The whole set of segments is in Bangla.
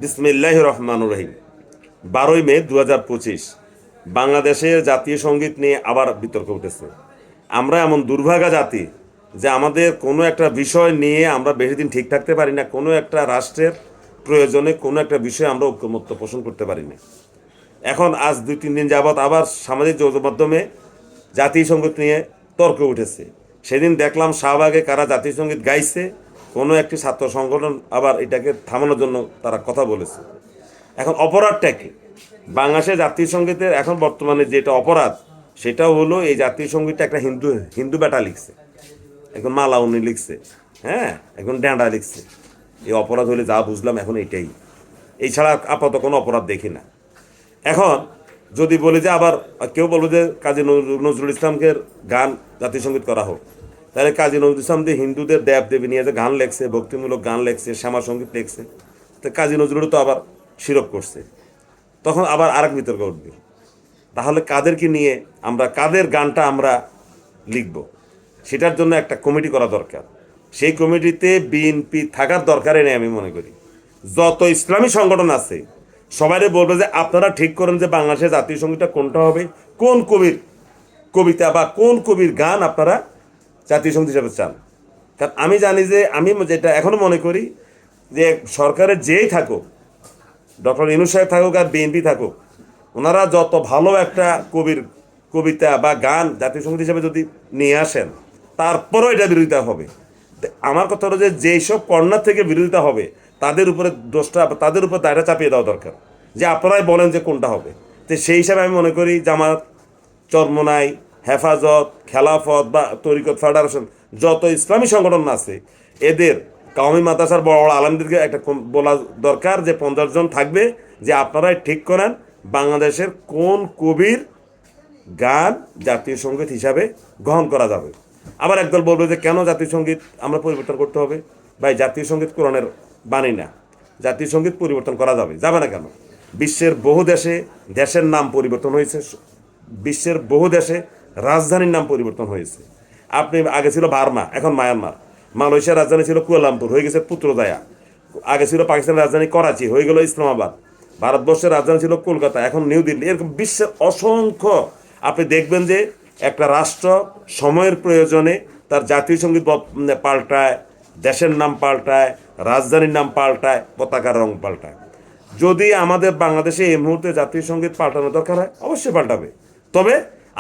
বিসমিল্লাহির রহমানির রহিম। 12 মে 2025 বাংলাদেশের জাতীয় সঙ্গীত নিয়ে আবার বিতর্ক উঠেছে। আমরা এমন দুর্ভাগা জাতি যে আমাদের কোনো একটা বিষয় নিয়ে আমরা বেশি দিন ঠিক থাকতে পারি না। কোনো একটা রাষ্ট্রের প্রয়োজনে কোনো একটা বিষয়ে আমরা ঐক্যমত্য পোষণ করতে পারি না। এখন আজ 2-3 দিন যাবৎ আবার সামাজিক যোগাযোগ মাধ্যমে জাতীয় সঙ্গীত নিয়ে তর্ক উঠেছে। সেদিন দেখলাম শাহবাগে কারা জাতীয় সঙ্গীত গাইছে, কোনো একটি ছাত্র সংগঠন আবার এটাকে থামানোর জন্য তারা কথা বলেছে। এখন অপরাধটা কি? বাংলাদেশের জাতীয় সঙ্গীতের এখন বর্তমানে যেটা অপরাধ, সেটা হলো এই জাতীয় সঙ্গীতটা একটা হিন্দু হিন্দু বেটা লিখছে, এখন মালা উনি লিখছে, হ্যাঁ, এখন ড্যাঁডা লিখছে। এই অপরাধ হলে যা বুঝলাম এখন এটাই, এই ছাড়া আপাতত কোনো অপরাধ দেখি না। এখন যদি বলি যে আবার কেউ বলবো যে কাজী নজরুল ইসলামকে গান জাতীয় সঙ্গীত করা হোক, তাহলে কাজী নজরুল ইসলাম দিয়ে হিন্দুদের দেব দেবী নিয়ে যে গান লেখছে, ভক্তিমূলক গান লেখছে, শ্যামা সঙ্গীত লেখছে, তো কাজী নজরুলও তো আবার শিরক করছে। তখন আবার আরেক বিতর্ক উঠবে, তাহলে কাদেরকে নিয়ে আমরা কাদের গানটা আমরা লিখব, সেটার জন্য একটা কমিটি করা দরকার। সেই কমিটিতে বিএনপি থাকার দরকারে নেই আমি মনে করি। যত ইসলামী সংগঠন আছে সবাই বলবে যে আপনারা ঠিক করেন যে বাংলাদেশের জাতীয় সঙ্গীতটা কোনটা হবে, কোন কবির কবিতা বা কোন কবির গান আপনারা জাতীয় সঙ্গীত হিসাবে চান। কারণ আমি জানি যে আমি যেটা এখনো মনে করি যে সরকারের যেই থাকুক, ডক্টর ইউনূস সাহেব থাকুক আর বিএনপি থাকুক, ওনারা যত ভালো একটা কবির কবিতা বা গান জাতীয় সঙ্গীত হিসাবে যদি নিয়ে আসেন, তারপরেও এটা বিরোধিতা হবে। আমার কথা হলো যে যেই সব কর্নার থেকে বিরোধিতা হবে তাদের উপরে দোষটা, তাদের উপর দায়টা চাপিয়ে দেওয়া দরকার, যে আপনারাই বলেন যে কোনটা হবে। তো সেই হিসাবে আমি মনে করি জামাত, চরমোনাই, হেফাজত, খেলাফত বা তরিকত ফেডারেশন, যত ইসলামী সংগঠন আছে এদের কাওমি মাদ্রাসার বড় বড় আলেমদেরকে একটা বলা দরকার যে 50 জন থাকবে, যে আপনারাই ঠিক করেন বাংলাদেশের কোন কবির গান জাতীয় সঙ্গীত হিসাবে গ্রহণ করা যাবে। আবার একদল বলবে যে কেন জাতীয় সঙ্গীত আমরা পরিবর্তন করতে হবে। ভাই, জাতীয় সঙ্গীত কোরআনের বাণী না, জাতীয় সঙ্গীত পরিবর্তন করা যাবে না কেন? বিশ্বের বহু দেশে দেশের নাম পরিবর্তন হয়েছে, বিশ্বের বহু দেশে রাজধানীর নাম পরিবর্তন হয়েছে। আপনি আগে ছিল বার্মা, এখন মায়ানমার। মালয়েশিয়ার রাজধানী ছিল কুয়ালামপুর, হয়ে গেছে পুত্রদায়া। আগে ছিল পাকিস্তানের রাজধানী করাচি, হয়ে গেল ইসলামাবাদ। ভারতবর্ষের রাজধানী ছিল কলকাতা, এখন নিউ দিল্লি। এরকম বিশ্বের অসংখ্য আপনি দেখবেন যে একটা রাষ্ট্র সময়ের প্রয়োজনে তার জাতীয় সঙ্গীত পাল্টায়, দেশের নাম পাল্টায়, রাজধানীর নাম পাল্টায়, পতাকার রং পাল্টায়। যদি আমাদের বাংলাদেশে এই মুহূর্তে জাতীয় সঙ্গীত পাল্টানো দরকার হয়, অবশ্যই পাল্টাবে। তবে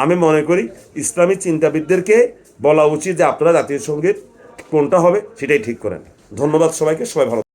আমি মনে করি ইসলামী চিন্তাবিদদেরকে বলা উচিত যে আপনারা জাতীয় সঙ্গীত কোনটা হবে সেটাই ঠিক করেন। ধন্যবাদ সবাইকে, সবাই ভালো।